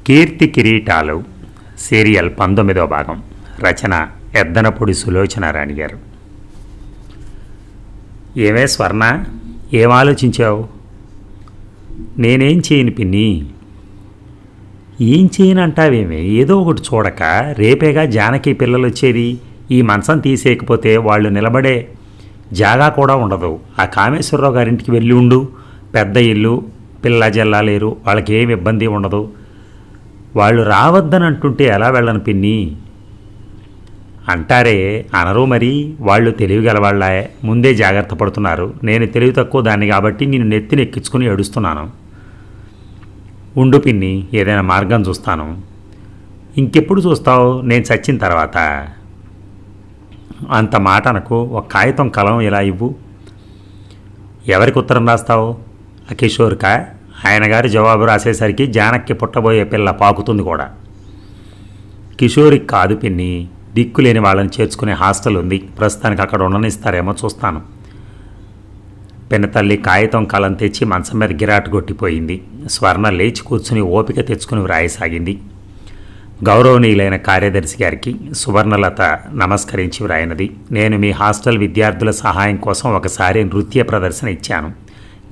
కీర్తి కిరీటాలు సీరియల్ 19వ భాగం. రచన ఎద్దనపూడి సులోచనారాణి గారు. ఏమే స్వర్ణ, ఏం ఆలోచించావు? నేనేం చేయను పిన్ని. ఏం చేయను అంటావేమే? ఏదో ఒకటి చూడక రేపేగా జానకి పిల్లలు వచ్చేది. ఈ మంచం తీసేయకపోతే వాళ్ళు నిలబడే జాగా కూడా ఉండదు. ఆ కామేశ్వరరావు గారింటికి వెళ్ళి ఉండు. పెద్ద ఇల్లు, పిల్ల జల్లా లేరు, వాళ్ళకి ఏమి ఇబ్బంది ఉండదు. వాళ్ళు రావద్దని అంటుంటే ఎలా వెళ్ళను పిన్ని? అంటారే, అనరు మరి. వాళ్ళు తెలివిగలవాళ్ళ, ముందే జాగ్రత్త పడుతున్నారు. నేను తెలివి తక్కువ దాన్ని కాబట్టి నేను నెత్తినెక్కించుకుని ఏడుస్తున్నాను. ఉండు పిన్ని, ఏదైనా మార్గం చూస్తాను. ఇంకెప్పుడు చూస్తావు? నేను చచ్చిన తర్వాత. అంత మాట అనకు. ఒక కాగితం కలం ఇలా ఇవ్వు. ఎవరికి ఉత్తరం రాస్తావు? ఆ కిషోర్కా? ఆయన గారి జవాబు రాసేసరికి జానక్కి పుట్టబోయే పిల్ల పాకుతుంది కూడా. కిషోర్కి కాదు పిన్ని, దిక్కులేని వాళ్ళని చేర్చుకునే హాస్టల్ ఉంది. ప్రస్తుతానికి అక్కడ ఉండనిస్తారేమో చూస్తాను. పిన్నతల్లి కాగితం కలం తెచ్చి మంచం మీద గిరాటు కొట్టిపోయింది. స్వర్ణ లేచి కూర్చుని ఓపిక తెచ్చుకుని వ్రాయసాగింది. గౌరవనీయులైన కార్యదర్శి గారికి సువర్ణలత నమస్కరించి వ్రాయినది. నేను మీ హాస్టల్ విద్యార్థుల సహాయం కోసం ఒకసారి నృత్య ప్రదర్శన ఇచ్చాను.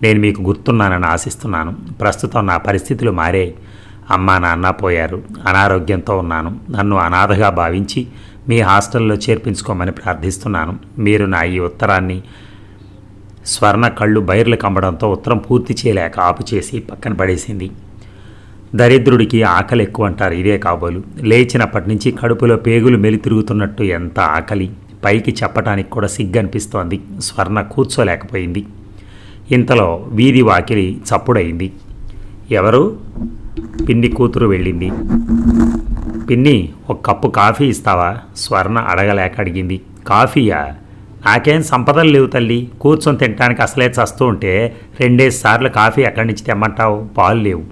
నేను మీకు గుర్తున్నానని ఆశిస్తున్నాను. ప్రస్తుతం నా పరిస్థితులు మారే. అమ్మా నాన్న పోయారు. అనారోగ్యంతో ఉన్నాను. నన్ను అనాథగా భావించి మీ హాస్టల్లో చేర్పించుకోమని ప్రార్థిస్తున్నాను. మీరు నా ఈ ఉత్తరాన్ని. స్వర్ణ కళ్ళు బైర్లు కమ్మడంతో ఉత్తరం పూర్తి చేయలేక ఆపుచేసి పక్కన పడేసింది. దరిద్రుడికి ఆకలి ఎక్కువ అంటారు, ఇదే కాబోలు. లేచినప్పటి నుంచి కడుపులో పేగులు మెలితిరుగుతున్నట్టు ఎంత ఆకలి. పైకి చెప్పటానికి కూడా సిగ్గనిపిస్తోంది. స్వర్ణ కూర్చోలేకపోయింది. ఇంతలో వీధి వాకిలి చప్పుడయింది. ఎవరు? పిన్ని కూతురు వెళ్ళింది. పిన్ని, ఒక కప్పు కాఫీ ఇస్తావా? స్వర్ణ అడగలేక అడిగింది. కాఫీయా? నాకేం సంపదలు లేవు తల్లి. కూర్చొని తినడానికి అసలే చస్తూ ఉంటే 2 సార్లు కాఫీ ఎక్కడి నుంచి తెమ్మంటావు? పాలు లేవు.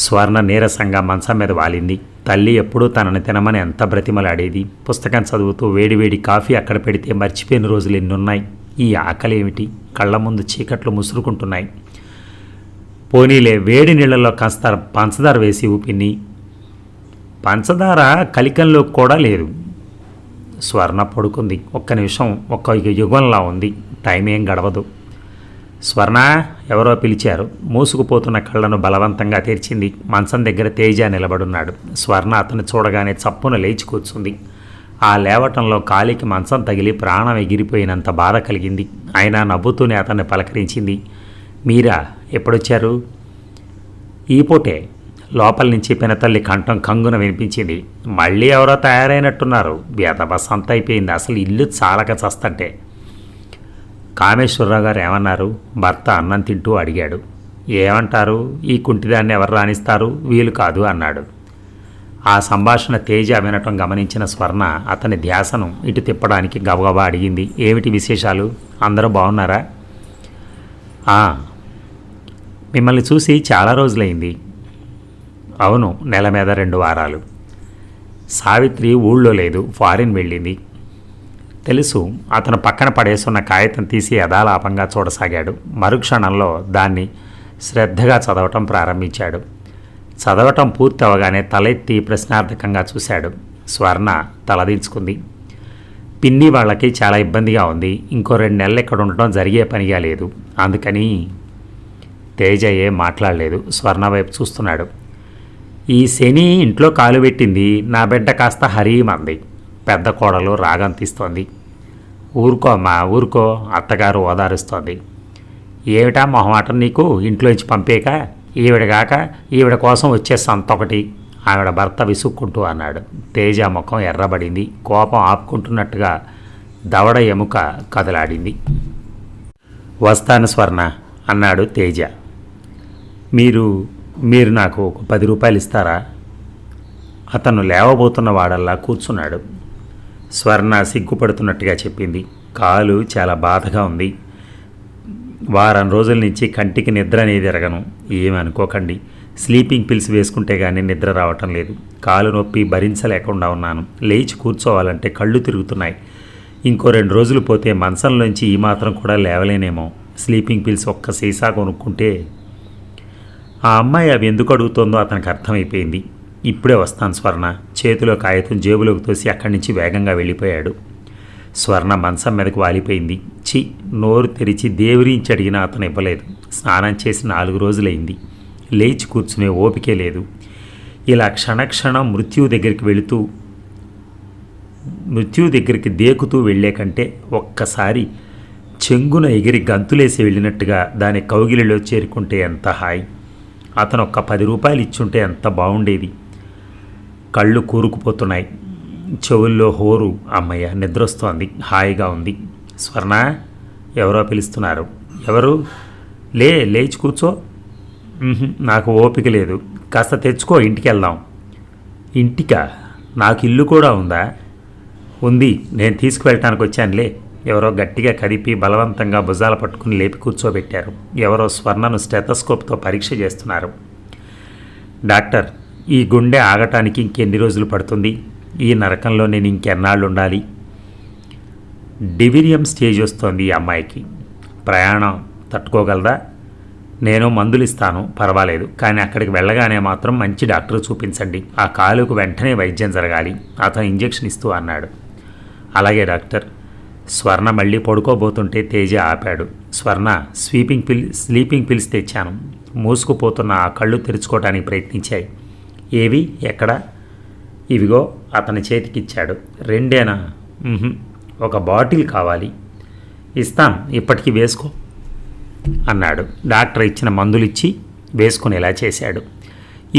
స్వర్ణ నీరసంగా మంచం మీద వాలింది. తల్లి ఎప్పుడూ తనని తినమని ఎంత బ్రతిమలాడేది. పుస్తకం చదువుతూ వేడివేడి కాఫీ అక్కడ పెడితే మర్చిపోయిన రోజులు ఎన్నున్నాయి. ఈ ఆకలి ఏమిటి? కళ్ళ ముందు చీకట్లు ముసురుకుంటున్నాయి. పోనీలే, వేడి నీళ్లలో కాస్త పంచదార వేసి పిన్ని. పంచదార కలికంలో కూడా లేదు. స్వర్ణ పడుకుంది. ఒక్క నిమిషం, ఒక్క యుగంలా ఉంది. టైం ఏం గడవదు. స్వర్ణ, ఎవరో పిలిచారు. మూసుకుపోతున్న కళ్ళను బలవంతంగా తెరిచింది. మంచం దగ్గర తేజ నిలబడున్నాడు. స్వర్ణ అతను చూడగానే చప్పున లేచి కూర్చుంది. ఆ లేవటంలో కాలికి మంచం తగిలి ప్రాణం ఎగిరిపోయినంత బాధ కలిగింది. అయినా నవ్వుతూనే అతన్ని పలకరించింది. మీరా, ఎప్పుడొచ్చారు? ఈ పూటే. లోపల నుంచి పినతల్లి కంఠం కంగున వినిపించింది. మళ్ళీ ఎవరో తయారైనట్టున్నారు. వ్యధబస్ అంత అయిపోయింది. అసలు ఇల్లు చాలక చస్తంటే. కామేశ్వరరావు గారు ఏమన్నారు? భర్త అన్నం తింటూ అడిగాడు. ఏమంటారు? ఈ కుంటిదాన్ని ఎవరు రాణిస్తారు? వీలు కాదు అన్నాడు. ఆ సంభాషణ తేజ వినటం గమనించిన స్వర్ణ అతని ధ్యాసను ఇటు తిప్పడానికి గబగబా అడిగింది. ఏమిటి విశేషాలు? అందరూ బాగున్నారా? మిమ్మల్ని చూసి చాలా రోజులైంది. అవును, నెల మీద 2 వారాలు. సావిత్రి ఊళ్ళో లేదు, ఫారిన్ వెళ్ళింది. తెలుసు. అతను పక్కన పడేసున్న కాగితం తీసి యథాలాపంగా చూడసాగాడు. మరుక్షణంలో దాన్ని శ్రద్ధగా చదవటం ప్రారంభించాడు. చదవటం పూర్తి అవగానే తలెత్తి ప్రశ్నార్థకంగా చూశాడు. స్వర్ణ తలదించుకుంది. పిన్ని వాళ్ళకి చాలా ఇబ్బందిగా ఉంది. ఇంకో 2 నెలలు ఇక్కడ ఉండటం జరిగే పనిగా లేదు. అందుకని. తేజ ఏం మాట్లాడలేదు. స్వర్ణ వైపు చూస్తున్నాడు. ఈ శని ఇంట్లో కాలు పెట్టింది. నా బిడ్డ కాస్త హరీమంది. పెద్ద కోడలు రాగం తీస్తోంది. ఊరుకో అమ్మా, ఊరుకో. అత్తగారు ఓదారుస్తోంది. ఏమిటా మొహమాటం నీకు? ఇంట్లోంచి పంపేక ఈవిడగాక ఈవిడ కోసం వచ్చే సంతొకటి. ఆవిడ భర్త విసుక్కుంటూ అన్నాడు. తేజ ముఖం ఎర్రబడింది. కోపం ఆపుకుంటున్నట్టుగా దవడ ఎముక కదలాడింది. వస్తాను స్వర్ణ అన్నాడు తేజ. మీరు నాకు ఒక 10 రూపాయలు ఇస్తారా? అతను లేవబోతున్న వాడల్లా కూర్చున్నాడు. స్వర్ణ సిగ్గుపడుతున్నట్టుగా చెప్పింది. కాలు చాలా బాధగా ఉంది. వారం రోజుల నుంచి కంటికి నిద్ర అనేది ఎరగను. ఏమనుకోకండి. స్లీపింగ్ పిల్స్ వేసుకుంటే కానీ నిద్ర రావటం లేదు. కాలు నొప్పి భరించలేకుండా ఉన్నాను. లేచి కూర్చోవాలంటే కళ్ళు తిరుగుతున్నాయి. ఇంకో 2 రోజులు పోతే మంచంలోంచి ఈ మాత్రం కూడా లేవలేనేమో. స్లీపింగ్ పిల్స్ ఒక్క సీసా కొనుక్కుంటే. ఆ అమ్మాయి అవి ఎందుకు అడుగుతోందో అతనికి అర్థమైపోయింది. ఇప్పుడే వస్తాను స్వర్ణ. చేతిలో కాగితం జేబులోకి తోసి అక్కడి నుంచి వేగంగా వెళ్ళిపోయాడు. స్వర్ణ మంచం మీదకు వాలిపోయింది. నోరు తెరిచి దేవరించి అడిగినా అతను ఇవ్వలేదు. స్నానం చేసి 4 రోజులైంది. లేచి కూర్చునే ఓపికే లేదు. ఇలా క్షణక్షణం మృత్యువు దగ్గరికి దేకుతూ వెళ్లే కంటే ఒక్కసారి చెంగున ఎగిరి గంతులేసి వెళ్ళినట్టుగా దాని కౌగిలిలో చేరుకుంటే ఎంత హాయి. అతను ఒక్క 10 రూపాయలు ఇచ్చుంటే ఎంత బాగుండేది. కళ్ళు కూరుకుపోతున్నాయి. చెవుల్లో హోరు. అమ్మయ్య, నిద్రొస్తోంది. హాయిగా ఉంది. స్వర్ణ, ఎవరో పిలుస్తున్నారు. ఎవరు? లేచి కూర్చో. నాకు ఓపిక లేదు. కాస్త తెచ్చుకో, ఇంటికి వెళ్దాం. ఇంటికా? నాకు ఇల్లు కూడా ఉందా? ఉంది, నేను తీసుకువెళ్ళటానికి వచ్చానులే. ఎవరో గట్టిగా కదిపి బలవంతంగా భుజాలు పట్టుకుని లేపి కూర్చోబెట్టారు. ఎవరో స్వర్ణను స్టెథోస్కోప్తో పరీక్ష చేస్తున్నారు. డాక్టర్, ఈ గుండె ఆగటానికి ఇంకెన్ని రోజులు పడుతుంది? ఈ నరకంలో నేను ఇంకెన్నాళ్ళు ఉండాలి? డివిరియం స్టేజ్ వస్తోంది ఈ అమ్మాయికి. ప్రయాణం తట్టుకోగలదా? నేను మందులు ఇస్తాను, పర్వాలేదు. కానీ అక్కడికి వెళ్ళగానే మాత్రం మంచి డాక్టర్ చూపించండి. ఆ కాలుకు వెంటనే వైద్యం జరగాలి. అతను ఇంజెక్షన్ ఇస్తూ అన్నాడు. అలాగే డాక్టర్. స్వర్ణ మళ్ళీ పడుకోబోతుంటే తేజ ఆపాడు. స్వర్ణ, స్లీపింగ్ పిల్స్ తెచ్చాను. మూసుకుపోతున్న ఆ కళ్ళు తెరుచుకోవడానికి ప్రయత్నించాయి. ఏవి? ఎక్కడ? ఇవిగో. అతని చేతికిచ్చాడు. 2 ఒక బాటిల్ కావాలి. ఇస్తాను, ఇప్పటికీ వేసుకో అన్నాడు. డాక్టర్ ఇచ్చిన మందులు ఇచ్చి వేసుకునేలా చేశాడు.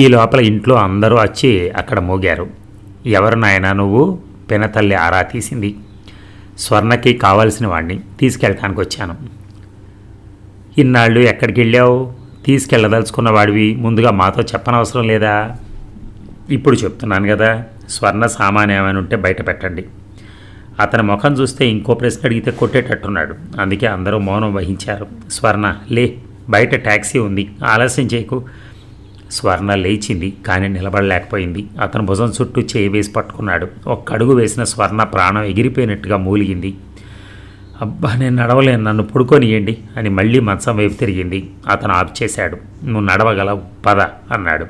ఈ లోపల ఇంట్లో అందరూ వచ్చి అక్కడ మోగారు. ఎవరు నాయనా నువ్వు? పినతల్లి ఆరా తీసింది. స్వర్ణకి కావాల్సిన వాడిని తీసుకెళ్ళటానికి వచ్చాను. ఇన్నాళ్ళు ఎక్కడికి వెళ్ళావు? తీసుకెళ్ళదలుచుకున్న వాడివి ముందుగా మాతో చెప్పనవసరం లేదా? ఇప్పుడు చెప్తున్నాను కదా. స్వర్ణ సామాన్ ఏమైనా ఉంటే బయట పెట్టండి. అతని ముఖం చూస్తే ఇంకో ప్రశ్న అడిగితే కొట్టేటట్టున్నాడు. అందుకే అందరూ మౌనం వహించారు. స్వర్ణ, లే, బయట ట్యాక్సీ ఉంది, ఆలస్యం చేయకు. స్వర్ణ లేచింది, కానీ నిలబడలేకపోయింది. అతను భుజం చుట్టూ చేయి వేసి పట్టుకున్నాడు. ఒక్క అడుగు వేసిన స్వర్ణ ప్రాణం ఎగిరిపోయినట్టుగా మూలిగింది. అబ్బా, నేను నడవలేను, నన్ను పడుకోనియండి అని మళ్ళీ మంచం వైపు తిరిగింది. అతను ఆఫ్ చేశాడు. నువ్వు నడవగలవు, పద అన్నాడు.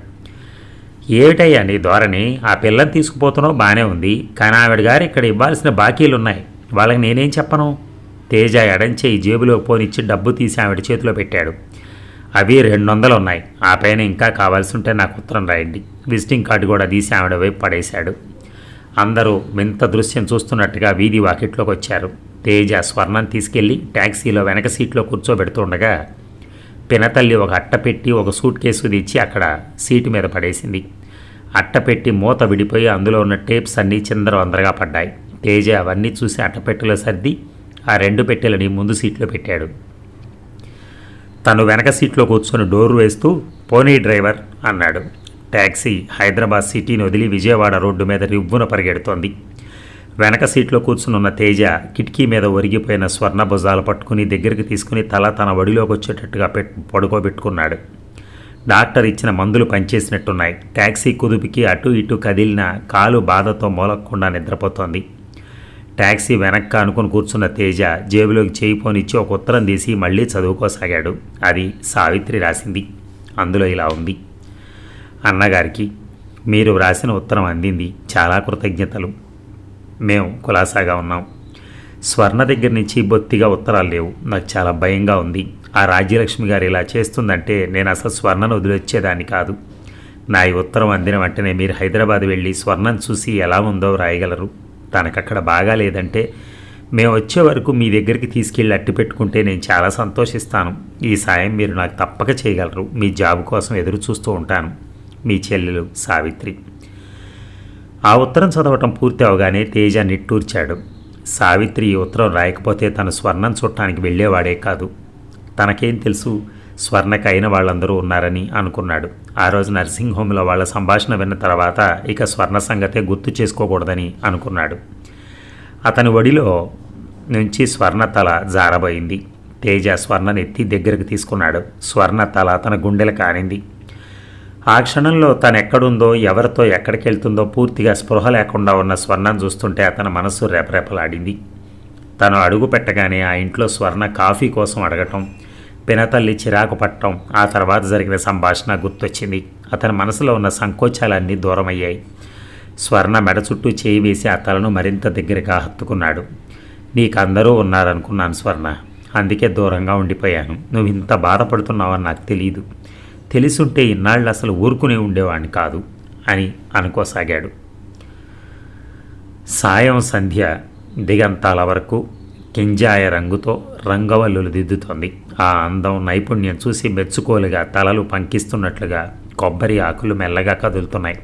ఏమిటయ్యా నీ ధోరణి? ఆ పిల్లని తీసుకుపోతున్నావు, బాగానే ఉంది. కానీ ఆవిడ గారు ఇక్కడ ఇవ్వాల్సిన బాకీలున్నాయి, వాళ్ళకి నేనేం చెప్పను? తేజ ఎడంచేయి జేబులో పోనిచ్చి డబ్బు తీసి ఆవిడ చేతిలో పెట్టాడు. అవి 200 ఉన్నాయి. ఆ పైన ఇంకా కావాల్సి ఉంటే నాకు ఉత్తరం రాయండి. విజిటింగ్ కార్డు కూడా తీసి ఆవిడ వైపు పడేశాడు. అందరూ వింత దృశ్యం చూస్తున్నట్టుగా వీధి వాకిట్లోకి వచ్చారు. తేజ స్వర్ణం తీసుకెళ్లి ట్యాక్సీలో వెనక సీట్లో కూర్చోబెడుతుండగా పినతల్లి ఒక అట్టపెట్టి ఒక సూట్ కేసు తెచ్చి అక్కడ సీటు మీద పడేసింది. అట్టపెట్టి మూత విడిపోయి అందులో ఉన్న టేప్స్ అన్నీ చిందరవందరగా పడ్డాయి. తేజ అవన్నీ చూసి అట్టపెట్టెలో సర్ది ఆ 2 పెట్టెలని ముందు సీట్లో పెట్టాడు. తను వెనక సీట్లో కూర్చొని డోరు వేస్తూ పోనీ డ్రైవర్ అన్నాడు. ట్యాక్సీ హైదరాబాద్ సిటీని వదిలి విజయవాడ రోడ్డు మీద రివ్వున పరిగెడుతోంది. వెనక సీట్లో కూర్చునున్న తేజ కిటికీ మీద ఒరిగిపోయిన స్వర్ణ భుజాలు పట్టుకుని దగ్గరికి తీసుకుని తల తన ఒడిలోకి వచ్చేటట్టుగా పడుకోబెట్టుకున్నాడు. డాక్టర్ ఇచ్చిన మందులు పనిచేసినట్టున్నాయి. ట్యాక్సీ కుదుపుకి అటు ఇటు కదిలిన కాలు బాధతో మూలకుండా నిద్రపోతోంది. ట్యాక్సీ వెనక్కి అనుకుని కూర్చున్న తేజ జేబులోకి చేయి పోనిచ్చి ఒక ఉత్తరం తీసి మళ్ళీ చదువుకోసాగాడు. అది సావిత్రి రాసింది. అందులో ఇలా ఉంది. అన్నగారికి మీరు వ్రాసిన ఉత్తరం అందింది. చాలా కృతజ్ఞతలు. మేము కులాసాగా ఉన్నాం. స్వర్ణ దగ్గర నుంచి బొత్తిగా ఉత్తరాలు లేవు. నాకు చాలా భయంగా ఉంది. ఆ రాజ్యలక్ష్మి గారు ఇలా చేస్తుందంటే నేను అసలు స్వర్ణను వదిలొచ్చేదాన్ని కాదు. నా ఈ ఉత్తరం అందిన వెంటనే మీరు హైదరాబాద్ వెళ్ళి స్వర్ణను చూసి ఎలా ఉందో వ్రాయగలరు. తనకక్కడ బాగా లేదంటే మేము వచ్చే వరకు మీ దగ్గరికి తీసుకెళ్ళి అట్టి పెట్టుకుంటే నేను చాలా సంతోషిస్తాను. ఈ సాయం మీరు నాకు తప్పక చేయగలరు. మీ జాబ్ కోసం ఎదురు చూస్తూ ఉంటాను. మీ చెల్లెలు సావిత్రి. ఆ ఉత్తరం చదవటం పూర్తి అవగానే తేజ నిట్టూర్చాడు. సావిత్రి ఈ ఉత్తరం రాయకపోతే తన స్వర్ణం చుట్టానికి వెళ్ళేవాడే కాదు. తనకేం తెలుసు స్వర్ణకి అయిన వాళ్ళందరూ ఉన్నారని అనుకున్నాడు. ఆ రోజు నర్సింగ్ హోమ్లో వాళ్ళ సంభాషణ విన్న తర్వాత ఇక స్వర్ణ సంగతే గుర్తు చేసుకోకూడదని అనుకున్నాడు. అతని ఒడిలో నుంచి స్వర్ణ తల జారబోయింది. తేజ స్వర్ణను ఎత్తి దగ్గరకు తీసుకున్నాడు. స్వర్ణ తల తన గుండెలకు ఆనింది. ఆ క్షణంలో తనెక్కడుందో ఎవరితో ఎక్కడికి వెళ్తుందో పూర్తిగా స్పృహ లేకుండా ఉన్న స్వర్ణం చూస్తుంటే అతని మనస్సు రేపరేపలాడింది. తను అడుగు పెట్టగానే ఆ ఇంట్లో స్వర్ణ కాఫీ కోసం అడగటం, పినతల్లి చిరాకు పట్టడం, ఆ తర్వాత జరిగిన సంభాషణ గుర్తొచ్చింది. అతని మనసులో ఉన్న సంకోచాలన్నీ దూరమయ్యాయి. స్వర్ణ మెడ చుట్టూ చేయి వేసి ఆ తలను మరింత దగ్గరగా హత్తుకున్నాడు. నీకందరూ ఉన్నారనుకున్నాను స్వర్ణ, అందుకే దూరంగా ఉండిపోయాను. నువ్వు ఇంత బాధపడుతున్నావని నాకు తెలియదు. తెలిసుంటే ఇన్నాళ్ళు అసలు ఊరుకునే ఉండేవాడిని కాదు అని అనుకోసాగాడు. సాయం సంధ్య దిగంతాల వరకు కింజాయ రంగుతో రంగవల్లులు దిద్దుతోంది. ఆ అందం నైపుణ్యం చూసి మెచ్చుకోలుగా తలలు పంకిస్తున్నట్లుగా కొబ్బరి ఆకులు మెల్లగా కదులుతున్నాయి.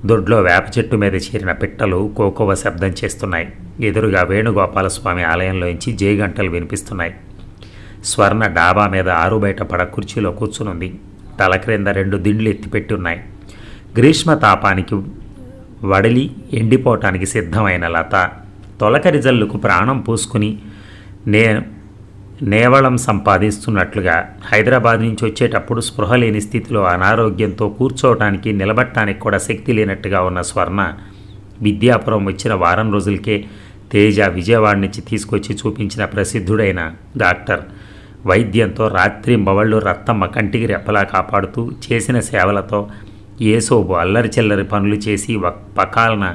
దొడ్లో వేప చెట్టు మీద చేరిన పిట్టలు కోకోవ శబ్దం చేస్తున్నాయి. ఎదురుగా వేణుగోపాలస్వామి ఆలయంలోంచి జేగంటలు వినిపిస్తున్నాయి. స్వర్ణ డాబా మీద ఆరుబయట పడ కుర్చీలో కూర్చునుంది. తల క్రింద 2 దిండ్లు ఎత్తిపెట్టి ఉన్నాయి. గ్రీష్మ తాపానికి వడిలి ఎండిపోవటానికి సిద్ధమైన లత తొలకరి జల్లుకు ప్రాణం పూసుకుని నేవళం సంపాదిస్తున్నట్లుగా హైదరాబాద్ నుంచి వచ్చేటప్పుడు స్పృహ లేని స్థితిలో అనారోగ్యంతో కూర్చోవటానికి నిలబట్టడానికి కూడా శక్తి లేనట్టుగా ఉన్న స్వర్ణ విద్యాపురం వచ్చిన వారం రోజులకే తేజ విజయవాడ నుంచి తీసుకొచ్చి చూపించిన ప్రసిద్ధుడైన డాక్టర్ వైద్యంతో రాత్రింబవళ్ళు రత్తమ్మ కంటికి రెప్పలా కాపాడుతూ చేసిన సేవలతో ఏసోబు అల్లరి చిల్లరి పనులు చేసి పకాలన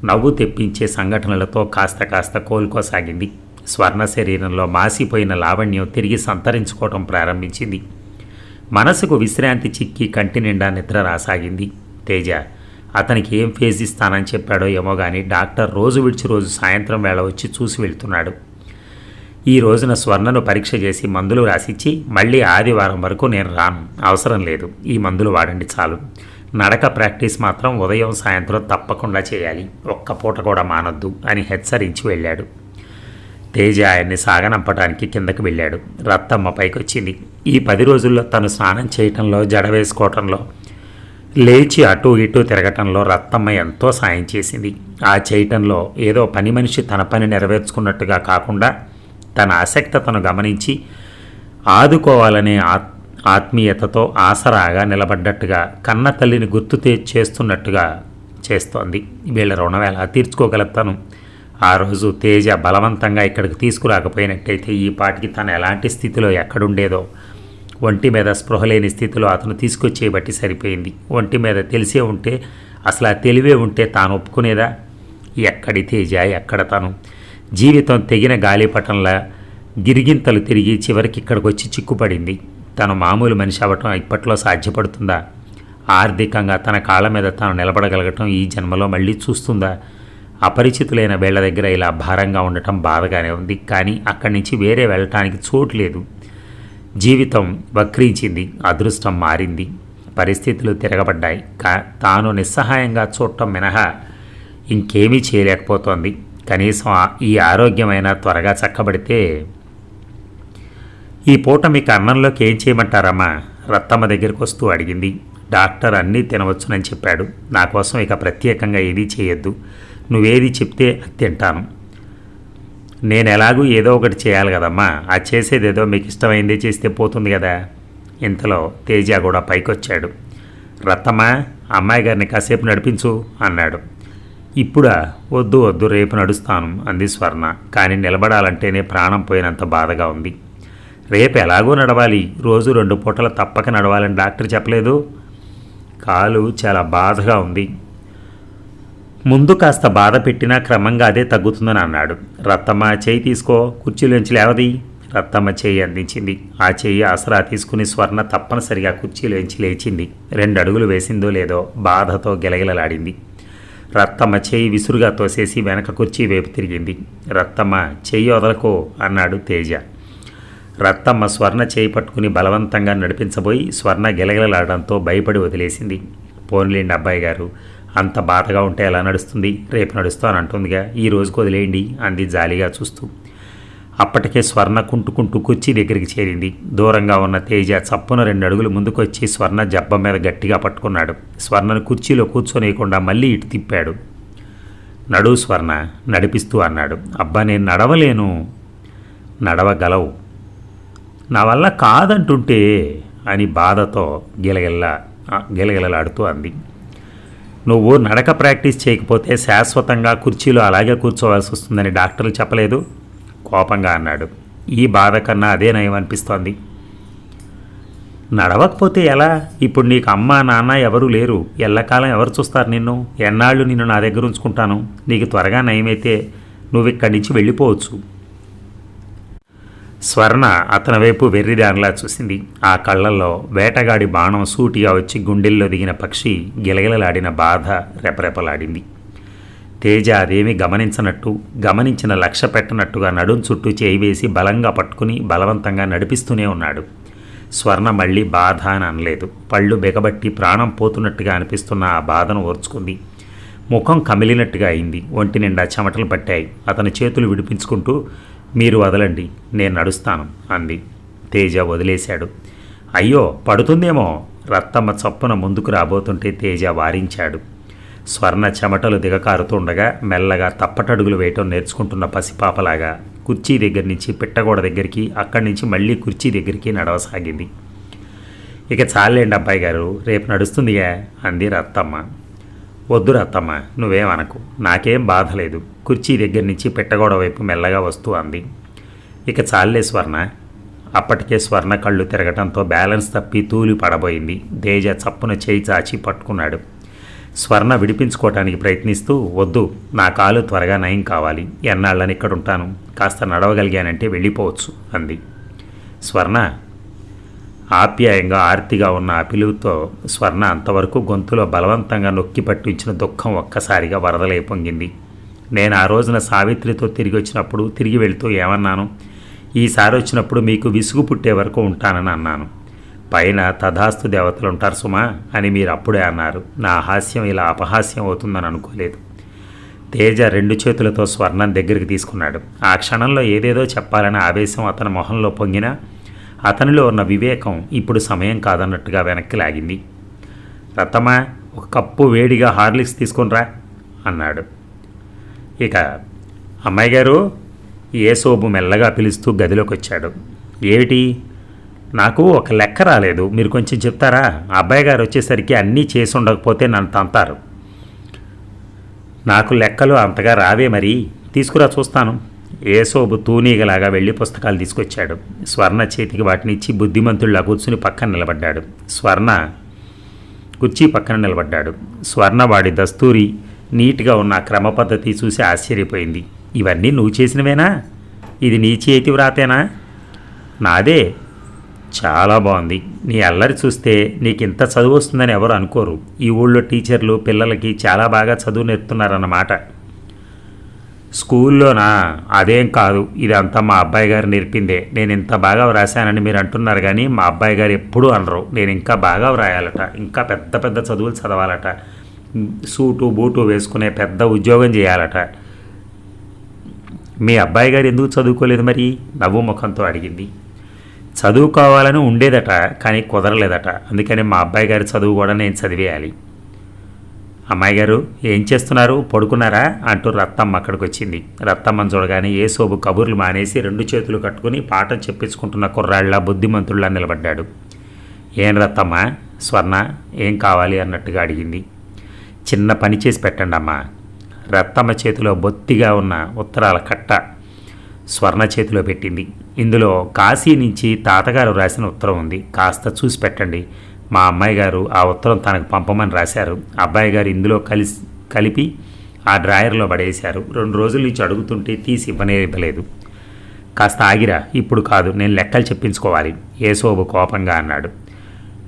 నవ్వు తెప్పించే సంఘటనలతో కాస్త కోలుకోసాగింది. స్వర్ణ శరీరంలో మాసిపోయిన లావణ్యం తిరిగి సంతరించుకోవటం ప్రారంభించింది. మనసుకు విశ్రాంతి చిక్కి కంటి నిండా నిద్ర రాసాగింది. తేజ అతనికి ఏం ఫేజ్ ఇస్తానని చెప్పాడో ఏమో కానీ డాక్టర్ రోజు విడిచి రోజు సాయంత్రం వేళ వచ్చి చూసి వెళ్తున్నాడు. ఈ రోజున స్వర్ణను పరీక్ష చేసి మందులు రాసిచ్చి మళ్ళీ ఆదివారం వరకు నేను రాను, అవసరం లేదు, ఈ మందులు వాడండి చాలు. నడక ప్రాక్టీస్ మాత్రం ఉదయం సాయంత్రం తప్పకుండా చేయాలి, ఒక్క పూట కూడా మానొద్దు అని హెచ్చరించి వెళ్ళాడు. తేజ ఆయన్ని సాగనంపడానికి కిందకి వెళ్ళాడు. రత్తమ్మ పైకొచ్చింది. ఈ 10 రోజుల్లో తను స్నానం చేయటంలో, జడ వేసుకోవటంలో, లేచి అటూ ఇటూ తిరగటంలో రత్తమ్మ ఎంతో సాయం చేసింది. ఆ చేయటంలో ఏదో పని మనిషి తన పని నెరవేర్చుకున్నట్టుగా కాకుండా తన ఆసక్తతను గమనించి ఆదుకోవాలనే ఆత్మీయతతో ఆసరాగా నిలబడ్డట్టుగా, కన్న తల్లిని గుర్తు చేస్తున్నట్టుగా చేస్తోంది. వీళ్ళ రుణం ఎలా తీర్చుకోగలుగుతాను? ఆ రోజు తేజ బలవంతంగా ఇక్కడికి తీసుకురాకపోయినట్టయితే ఈ పాటికి తను ఎలాంటి స్థితిలో ఎక్కడుండేదో. ఒంటి మీద స్పృహ లేని స్థితిలో అతను తీసుకొచ్చేయబట్టి సరిపోయింది. ఒంటి మీద తెలిసే ఉంటే, అసలు ఆ తెలివే ఉంటే తాను ఒప్పుకునేదా? ఎక్కడి తేజ, ఎక్కడ తను? జీవితం తెగిన గాలిపటంలా గిరిగింతలు తిరిగి చివరికి ఇక్కడికి వచ్చి చిక్కుపడింది. తను మామూలు మనిషి అవ్వటం ఇప్పట్లో సాధ్యపడుతుందా? ఆర్థికంగా తన కాళ్ళ మీద తాను నిలబడగలగటం ఈ జన్మలో మళ్ళీ చూస్తుందా? అపరిచితులైన వీళ్ల దగ్గర ఇలా భారంగా ఉండటం బాధగానే ఉంది. కానీ అక్కడి నుంచి వేరే వెళ్ళటానికి చోటు లేదు. జీవితం వక్రించింది, అదృష్టం మారింది, పరిస్థితులు తిరగబడ్డాయి. తాను నిస్సహాయంగా చూడటం మినహా ఇంకేమీ చేయలేకపోతోంది. కనీసం ఈ ఆరోగ్యమైనా త్వరగా చక్కబడితే. ఈ పూట మీకు అన్నంలోకి ఏం చేయమంటారమ్మా? రత్తమ్మ దగ్గరికి వస్తూ అడిగింది. డాక్టర్ అన్నీ తినవచ్చునని చెప్పాడు. నా కోసం ఇక ప్రత్యేకంగా ఏదీ చేయొద్దు, నువ్వేది చెప్తే అది తింటాను. నేను ఎలాగూ ఏదో ఒకటి చేయాలి కదమ్మా, అది చేసేదేదో మీకు ఇష్టమైందే చేస్తే పోతుంది కదా. ఇంతలో తేజ కూడా పైకొచ్చాడు. రత్తమ్మ, అమ్మాయి గారిని కాసేపు నడిపించు అన్నాడు. ఇప్పుడా? వద్దు వద్దు, రేపు నడుస్తాను అంది స్వర్ణ. కానీ నిలబడాలంటేనే ప్రాణం పోయినంత బాధగా ఉంది. రేపు ఎలాగో నడవాలి, రోజు 2 పూటలు తప్పక నడవాలని డాక్టర్ చెప్పలేదు? కాలు చాలా బాధగా ఉంది. ముందు కాస్త బాధ పెట్టినా క్రమంగా అదే తగ్గుతుందని అన్నాడు. రత్తమ్మ, చేయి తీసుకో, కుర్చీలోంచి లేవది. రత్తమ్మ చేయి అందించింది. ఆ చెయ్యి ఆసరా తీసుకుని స్వర్ణ తప్పనిసరిగా కుర్చీలోంచి లేచింది. 2 అడుగులు వేసిందో లేదో బాధతో గిలగిలలాడింది. రత్తమ్మ చేయి విసురుగా తోసేసి వెనక కుర్చీ వైపు తిరిగింది. రత్తమ్మ, చెయ్యి వదలకో అన్నాడు తేజ. రత్తమ్మ స్వర్ణ చేయి పట్టుకుని బలవంతంగా నడిపించబోయి స్వర్ణ గిలగిలలాడడంతో భయపడి వదిలేసింది. పోన్లేండి అబ్బాయి గారు, అంత బాధగా ఉంటే ఎలా నడుస్తుంది? రేపు నడుస్తానంటుందిగా, ఈ రోజుకు వదిలేయండి అంది జాలిగా చూస్తూ. అప్పటికే స్వర్ణ కుంటుకుంటూ కుర్చీ దగ్గరికి చేరింది. దూరంగా ఉన్న తేజ చప్పున 2 అడుగులు ముందుకొచ్చి స్వర్ణ జబ్బ మీద గట్టిగా పట్టుకున్నాడు. స్వర్ణను కుర్చీలో కూర్చొనియకుండా మళ్ళీ ఇటు తిప్పాడు. నడు స్వర్ణ నడిపిస్తూ అన్నాడు. అబ్బా, నేను నడవలేను. నడవగలవు, నా వల్ల కాదంటుంటే అని బాధతో గిలగిలలాడుతూ అంది. నువ్వు నడక ప్రాక్టీస్ చేయకపోతే శాశ్వతంగా కుర్చీలో అలాగే కూర్చోవాల్సి వస్తుందని డాక్టర్లు చెప్పలేదు కోపంగా అన్నాడు. ఈ బాధ కన్నా అదే నయం అనిపిస్తోంది. నడవకపోతే ఎలా? ఇప్పుడు నీకు అమ్మ నాన్న ఎవరూ లేరు. ఎల్లకాలం ఎవరు చూస్తారు నిన్ను? ఎన్నాళ్ళు నిన్ను నా దగ్గర ఉంచుకుంటాను? నీకు త్వరగా నయమైతే నువ్వు ఇక్కడి నుంచి వెళ్ళిపోవచ్చు. స్వర్ణ అతని వైపు వెర్రిదానిలా చూసింది. ఆ కళ్ళల్లో వేటగాడి బాణం సూటిగా వచ్చి గుండెల్లో దిగిన పక్షి గిలగిలలాడిన బాధ రెపరెపలాడింది. తేజ అదేమీ గమనించనట్టు, గమనించిన లక్ష్య పెట్టనట్టుగా నడుం చుట్టూ చేయి వేసి బలంగా పట్టుకుని బలవంతంగా నడిపిస్తూనే ఉన్నాడు. స్వర్ణ మళ్ళీ బాధ అని అనలేదు. పళ్ళు బిగబట్టి ప్రాణం పోతున్నట్టుగా అనిపిస్తున్న ఆ బాధను ఓర్చుకుంది. ముఖం కమిలినట్టుగా అయింది. ఒంటి నిండా చెమటలు పట్టాయి. అతని చేతులు విడిపించుకుంటూ, మీరు వదలండి, నేను నడుస్తాను అంది. తేజ వదిలేశాడు. అయ్యో పడుతుందేమో. రత్తమ్మ చప్పున ముందుకు రాబోతుంటే తేజ వారించాడు. స్వర్ణ చెమటలు దిగకారుతుండగా మెల్లగా తప్పటడుగులు వేయటం నేర్చుకుంటున్న పసిపాపలాగా కుర్చీ దగ్గర నుంచి పిట్టగోడ దగ్గరికి, అక్కడి నుంచి మళ్ళీ కుర్చీ దగ్గరికి నడవసాగింది. ఇక చాలేండి అబ్బాయి గారు, రేపు నడుస్తుందిగా అంది రత్తమ్మ. వద్దు రత్తమ్మ, నువ్వేమనకు, నాకేం బాధ లేదు. కుర్చీ దగ్గర నుంచి పిట్టగోడ వైపు మెల్లగా వస్తూ అంది. ఇక చాలే స్వర్ణ. అప్పటికే స్వర్ణ కళ్ళు తిరగటంతో బ్యాలెన్స్ తప్పి తూలి పడబోయింది. తేజ చప్పున చేయి చాచి పట్టుకున్నాడు. స్వర్ణ విడిపించుకోవటానికి ప్రయత్నిస్తూ, వద్దు, నా కాలు త్వరగా నయం కావాలి. ఎన్నాళ్ళని ఇక్కడ ఉంటాను? కాస్త నడవగలిగానంటే వెళ్ళిపోవచ్చు అంది. స్వర్ణ. ఆప్యాయంగా ఆర్తిగా ఉన్న ఆ పిలుపుతో స్వర్ణ అంతవరకు గొంతులో బలవంతంగా నొక్కి పట్టించిన దుఃఖం ఒక్కసారిగా వరదలై పొంగింది. నేను ఆ రోజున సావిత్రితో తిరిగి వచ్చినప్పుడు తిరిగి వెళుతూ ఏమన్నాను? ఈసారి వచ్చినప్పుడు మీకు విసుగు పుట్టే వరకు ఉంటానని అన్నాను. పైన తథాస్తు దేవతలు ఉంటారు సుమా అని మీరు అప్పుడే అన్నారు. నా హాస్యం ఇలా అపహాస్యం అవుతుందని అనుకోలేదు. తేజ రెండు చేతులతో స్వర్ణం దగ్గరికి తీసుకున్నాడు. ఆ క్షణంలో ఏదేదో చెప్పాలనే ఆవేశం అతని మొహంలో పొంగినా అతనిలో ఉన్న వివేకం ఇప్పుడు సమయం కాదన్నట్టుగా వెనక్కి లాగింది. రత్తమ్మ, ఒక కప్పు వేడిగా హార్లిక్స్ తీసుకునిరా అన్నాడు. ఇక అమ్మాయి గారు, ఏ సోబు మెల్లగా పిలుస్తూ గదిలోకి వచ్చాడు. ఏమిటి? నాకు ఒక లెక్క రాలేదు, మీరు కొంచెం చెప్తారా? అబ్బాయి గారు వచ్చేసరికి అన్నీ చేసి ఉండకపోతే నన్ను తంతారు. నాకు లెక్కలు అంతగా రావే, మరి తీసుకురా చూస్తాను. ఏసోబు తూనీగలాగా వెళ్ళి పుస్తకాలు తీసుకొచ్చాడు. స్వర్ణ చేతికి వాటిని ఇచ్చి బుద్ధిమంతుల్లా కూర్చుని పక్కన నిలబడ్డాడు. కుర్చీ పక్కన నిలబడ్డాడు. స్వర్ణ వాడి దస్తూరి నీట్గా ఉన్న క్రమ పద్ధతి చూసి ఆశ్చర్యపోయింది. ఇవన్నీ నువ్వు చేసినవేనా? ఇది నీ చేతి వ్రాతేనా? నాదే. చాలా బాగుంది. నీ అల్లరి చూస్తే నీకు ఇంత చదువు వస్తుందని ఎవరు అనుకోరు. ఈ ఊళ్ళో టీచర్లు పిల్లలకి చాలా బాగా చదువు నేర్పుతున్నారన్నమాట. స్కూల్లోనా? అదేం కాదు, ఇదంతా మా అబ్బాయి గారు నేర్పిందే. నేను ఇంత బాగా వ్రాసానని మీరు అంటున్నారు, కానీ మా అబ్బాయి గారు ఎప్పుడూ అనరు. నేను ఇంకా బాగా వ్రాయాలట, ఇంకా పెద్ద పెద్ద చదువులు చదవాలట, సూటు బూటు వేసుకునే పెద్ద ఉద్యోగం చేయాలట. మీ అబ్బాయి గారు ఎందుకు చదువుకోలేదు మరి? నవ్వు ముఖంతో అడిగింది. చదువుకోవాలని ఉండేదట, కానీ కుదరలేదట. అందుకని మా అబ్బాయి గారి చదువు కూడా నేను చదివేయాలి. అమ్మాయి గారు ఏం చేస్తున్నారు? పడుకున్నారా అంటూ రత్తమ్మ అక్కడికి వచ్చింది. రత్తమ్మను చూడగానే ఏ సోబు కబుర్లు మానేసి రెండు చేతులు కట్టుకుని పాఠం చెప్పించుకుంటున్న కుర్రాళ్ళ బుద్ధిమంతుల్లా నిలబడ్డాడు. ఏం రత్తమ్మ? స్వర్ణ ఏం కావాలి అన్నట్టుగా అడిగింది. చిన్న పని చేసి పెట్టండి అమ్మా. రత్తమ్మ చేతిలో బొత్తిగా ఉన్న ఉత్తరాల కట్ట స్వర్ణ చేతిలో పెట్టింది. ఇందులో కాశీ నుంచి తాతగారు రాసిన ఉత్తరం ఉంది. కాస్త చూసి పెట్టండి. మా అమ్మాయి గారు ఆ ఉత్తరం తనకు పంపమని రాశారు. అబ్బాయి గారు ఇందులో కలిపి ఆ డ్రాయర్లో పడేశారు. 2 రోజుల నుంచి అడుగుతుంటే తీసి ఇవ్వలేదు. కాస్త ఆగిరా, ఇప్పుడు కాదు, నేను లెక్కలు చెప్పించుకోవాలి. ఏసోబు కోపంగా అన్నాడు.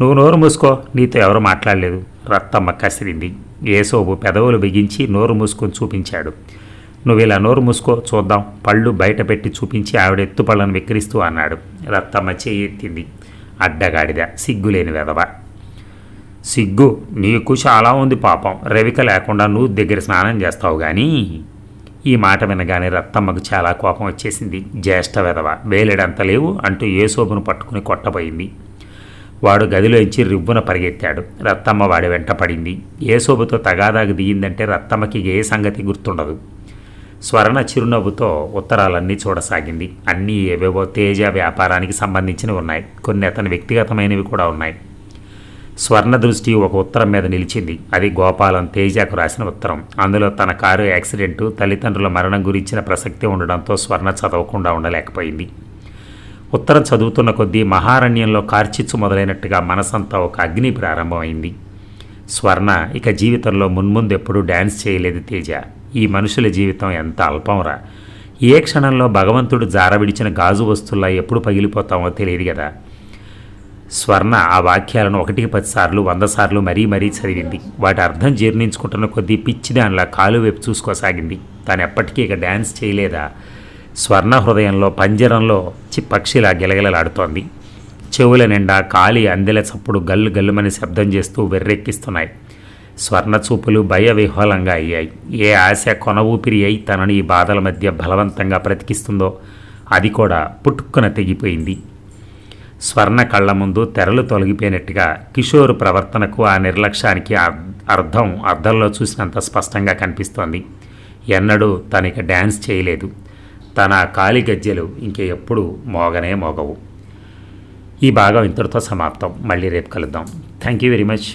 నువ్వు నోరు మూసుకో, నీతో ఎవరు మాట్లాడలేదు. రత్తమ్మ కసిరింది. ఏసోబు పెదవులు బిగించి నోరు మూసుకొని చూపించాడు. నువ్వు ఇలా నోరు మూసుకో చూద్దాం. పళ్ళు బయట పెట్టి చూపించి ఆవిడ ఎత్తుపళ్ళను విక్రిస్తూ అన్నాడు. రత్తమ్మ చేయి ఎత్తింది. అడ్డగాడిద, సిగ్గులేని వెధవ. సిగ్గు నీకు చాలా ఉంది పాపం. రవిక లేకుండా నువ్వు దగ్గర స్నానం చేస్తావు కానీ. ఈ మాట వినగానే రత్తమ్మకు చాలా కోపం వచ్చేసింది. జ్యేష్ఠ వెధవ, వేలేడంత లేవు అంటూ ఏసోబును పట్టుకుని కొట్టబోయింది. వాడు గదిలోంచి రివ్వున పరిగెత్తాడు. రత్తమ్మ వాడి వెంట పడింది. ఏసోబుతో తగాదాకు దిగిందంటే రత్తమ్మకి ఏ సంగతి గుర్తుండదు. స్వర్ణ చిరునవ్వుతో ఉత్తరాలన్నీ చూడసాగింది. అన్నీ ఏవేవో తేజ వ్యాపారానికి సంబంధించినవి ఉన్నాయి. కొన్ని అతని వ్యక్తిగతమైనవి కూడా ఉన్నాయి. స్వర్ణ దృష్టి ఒక ఉత్తరం మీద నిలిచింది. అది గోపాలం తేజకు రాసిన ఉత్తరం. అందులో తన కారు యాక్సిడెంటు, తల్లిదండ్రుల మరణం గురించిన ప్రసక్తి ఉండడంతో స్వర్ణ చదవకుండా ఉండలేకపోయింది. ఉత్తరం చదువుతున్న కొద్దీ మహారణ్యంలో కార్చిచ్చు మొదలైనట్టుగా మనసంతా ఒక అగ్ని ప్రారంభమైంది. స్వర్ణ ఇక జీవితంలో మున్ముందు ఎప్పుడూ డ్యాన్స్ చేయలేదు తేజ. ఈ మనుషుల జీవితం ఎంత అల్పంరా. ఏ క్షణంలో భగవంతుడు జారవిడిచిన గాజు వస్తువులా ఎప్పుడు పగిలిపోతామో తెలియదు కదా. స్వర్ణ ఆ వాక్యాలను 1కి 10 సార్లు 100 సార్లు మరీ మరీ చదివింది. వాటి అర్థం జీర్ణించుకుంటున్న కొద్దీ పిచ్చిదానిలా కాలు వైపు చూసుకోసాగింది. తాను ఎప్పటికీ ఇక డ్యాన్స్ చేయలేదా? స్వర్ణ హృదయంలో పంజరంలో పక్షిలా గిలగిలలాడుతోంది. చెవుల నిండా కాలి అందెల చప్పుడు గల్లు గల్లుమని శబ్దం చేస్తూ వెర్రెక్కిస్తున్నాయి. స్వర్ణ చూపులు భయ విహ్వలంగా అయ్యాయి. ఏ ఆశ కొన ఊపిరి అయి తనని ఈ బాధల మధ్య బలవంతంగా బ్రతికిస్తుందో అది కూడా పుట్టుక్కున తెగిపోయింది. స్వర్ణ కళ్ల ముందు తెరలు తొలగిపోయినట్టుగా కిషోర్ ప్రవర్తనకు, ఆ నిర్లక్ష్యానికి అర్థంలో చూసినంత స్పష్టంగా కనిపిస్తోంది. ఎన్నడూ తనిక డ్యాన్స్ చేయలేదు. తన కాలి గజ్జెలు ఇంక ఎప్పుడు మోగనే మోగవు. ఈ భాగం ఇంతటితో సమాప్తం. మళ్ళీ రేపు కలుద్దాం. Thank you very much.